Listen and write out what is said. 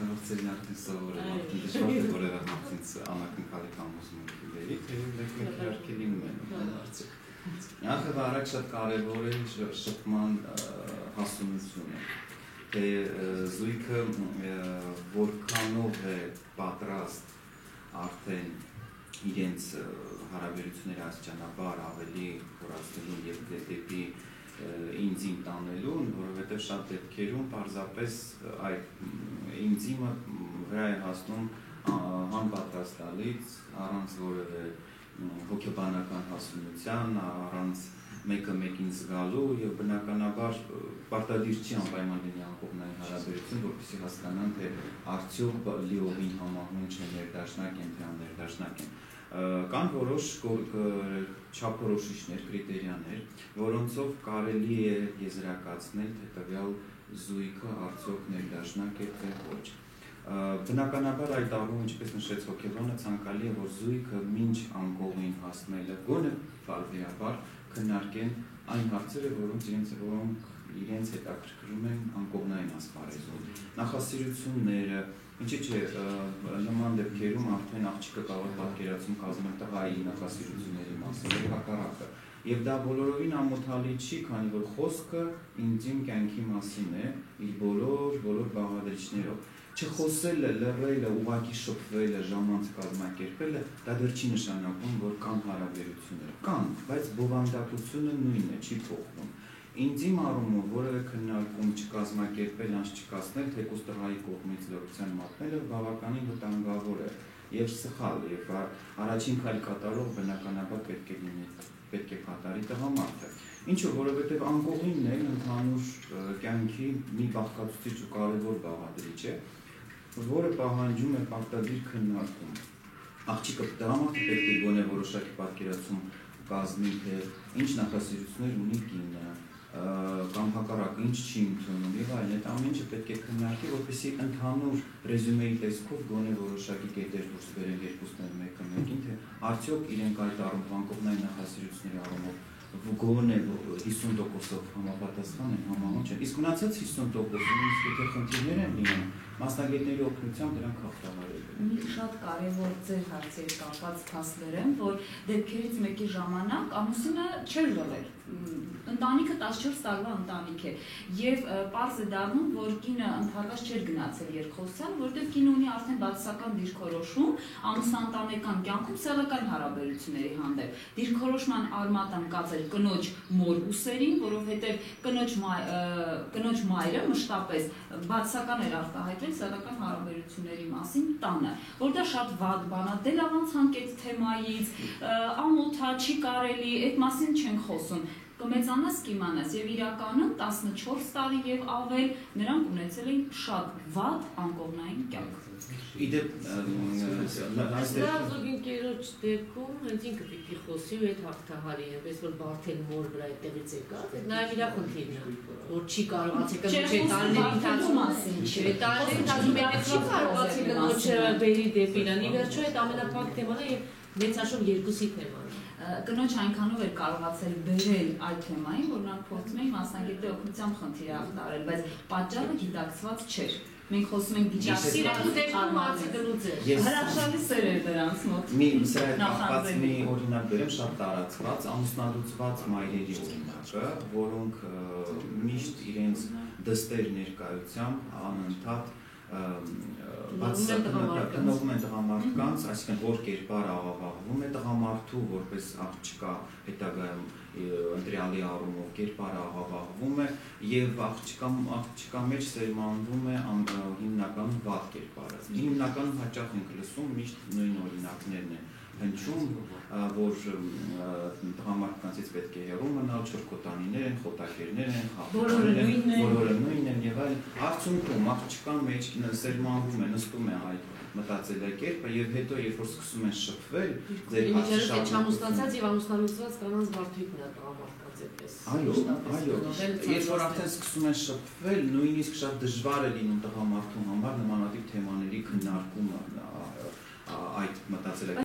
Նախցելինակն սովորել դժվար է որևէ նախից անակնկալի կամ ուսումնքների, թե մեկ իհարկե լինում են արծիք։ Նախ առաջ շատ կարևոր է շփման հասունությունը, թե զույգը որքանով է պատրաստ արդեն իրենց հարաբերությունները աստիճանաբար ավելի խորացնելու եւ դեպի ինձիմ տանելուն, որովհետև շատ դեպքերում պարզապես այդ ինձիմը վրա է հասնում անպատրաստալից, առանց որևէ հոգեբանական հասունության, առանց մեկը մեկին զգալու եւ բնականաբար պարտադիր չի անպայման լինի անկողնային հարաբերություն, որպեսզի հասկանան, թե արդյոք լիովին համահունչ է ներդաշնակ են, թե աներդաշնակ են։ Կան որոշ չափորոշիչներ, կրիտերիաներ, որոնցով կարելի է եզրակացնել, թե տվյալ զույգը արդյոք ներդաշնակ է, թե ոչ։ Բնականաբար այդ առումով, ինչպես նշեց հոգեբանը, ցանկալի է, որ զույգը մինչ անկողին հասնելը գոնե բարբերաբար քննարկեն այն հարցերը, որոնք իրենց հետաքրքրում են անկողնային ասպարեզում։ Նախասիրությունները, ինչի՞ չէ, նման դեպքերում արդեն աղջիկը կարող է պատկերացում կազմել տղայի նախասիրությունների մասին, հակառակը։ Եվ դա բոլորովին ամոթալի չի, քանի որ խոսքը ինտիմ կյանքի մասին է, իր բոլոր բաղադրիչներով։ Չխոսելը, լռելը, ուղղակի շփվելը, ժամանց կազմակերպելը, դա դեռ չի նշանակում, որ կան հարաբերություններ։ Կան, բայց բովանդակությունը նույնն է, չի փոխվում։ Ինտիմ առումով որևէ քննարկում չկազմակերպել, անց չկասնել, թեկուզ տղայի կողմից լռության մատնելը բավականին վտանգավոր է եւ սխալ, եւ առաջին քայլ կատարող բնականաբար պետք է կատարի տղամարդը։ Ինչու, որովհետեւ անկողինն է ընդհանուր կյանքի մի բաղկացուցիչ ու կարևոր բաղադրիչ է, որը պահանջում է պարտադիր քննարկում։ Աղջիկը տղամարդը պետք է գոնե որոշակի պատկերացում կազմի, թե ինչ նախասիրություններ ունի կինը, կամ հակառակը ինչ չի ընդունում եւ այլն, այդ ամեն ինչը պետք է քննարկի, որպեսզի ընդհանուր ռեզյումեի տեսքով գոնե որոշակի կետեր դուրս բերեն երկուսն մեկը մեկին, թե արդյոք իրենք այդ առումով անկողնային նախասիրությունների առումով գոնե 50%-ով համապատասխան են, համահունչ են։ Իսկ մնացած 50%-ը նույնիսկ եթե խնդիրներ են լինում, մասնագետների օգնությամբ դրանք հաղթահարել են։ Շատ կարևոր ձեր հարցերի կապված փաստեր են, որ դեպքերից մեկի ժամանակ ամուսինը չէր լռել։ Ընտանիքը 14 տարվա ընտանիք է եւ պարզ է դառնում, որ կինը ընդհանրապես չէր գնացել երկխոսության, որովհետեւ կինը ունի արդեն բացասական դիրքորոշում ամուսնաընտանեկան կյանքում սեռական հարաբերությունների հանդեպ։ Դիրքորոշման արմատ ընկած էր կնոջ մոր ուսերին, որովհետեւ կնոջ մայրը մշտապես բացասական էր արտահայտել սեռական հարաբերությունների մասին տանը, որ դա շատ վատ բան է, դե լավ անցանք այդ թեմայից, ամոթա չի կարելի, այդ մասին չենք խոսում։ Կմեծանաս կիմանաս եւ իրականում 14 տարի եւ ավել նրանք ունեցել էին շատ վատ անկողնային կյանք։ Իդեպ Զազոգին կերոջ դեպքում հենց ինքը պիտի խոսի ու այդ հաղթահարի, այնպես որ բարդել մոր վրա այդտեղից եկած, այդ նաև իր խնդիրն է, որ չի կարողացել կնոջը տարիների ընթացքում տարիների ընթացքում չի կարողացել կնոջը բերի դեպի իրան, ի վերջո այդ ամենափակ թեման է եւ մեծաշոն երկուսի թեման է։ Կնոջ այնքանով էր կարողացել բերել այդ թեմային, որ նրանք փորձում էին մասնագետի օգնությամբ խնդիրը հաղթահարել, բայց պատճառը գիտակցված չէր։ Մենք խոսում ենք դիճակի դեպքում հարցը գլուծել։ Հրաշալի սեր էր դրանց մոտ։ Սրա հետ կապված մի օրինակ բերեմ, շատ տարածված, ամուսնալուծված մայրերի օրինակը, որոնք միշտ իրենց դստեր ներկայությամբ անընդհատ տնողում են տղամարդկանց, այսինքն որ կերպար աղավաղվում է տղամարդու, որպես աղջկա հետագայում ընտրյալի առումով կերպար աղավաղվում է եւ աղջկա մեջ սերմանվում է հիմնականում վատ կերպարը։ Հիմնականում հաճախ ենք լսում միշտ նույն օրինակներն են հնչում, որ տղամարդկանցից պետք է հեռու մնալ, չորքոտանիներ են, խոտակերներ են, բոլորը նույնն են եւ այլն։ Արդյունքում աղջկան մեջ սերմանվում է, նստում է այդ մտածելակերպը եւ հետո երբ որ սկսում են շփվել, ձեր հասցեշտը չամուսնացած եւ ամուսնալուծված կանանց բարդույթն է տղամարդկանց այդպես։ Այո, երբ որ արդեն սկսում են շփվել, նույնիսկ շատ դժվար է լինում տղամարդու համար նմանատիպ թեմաների քննարկումը այդ մտածելակերպի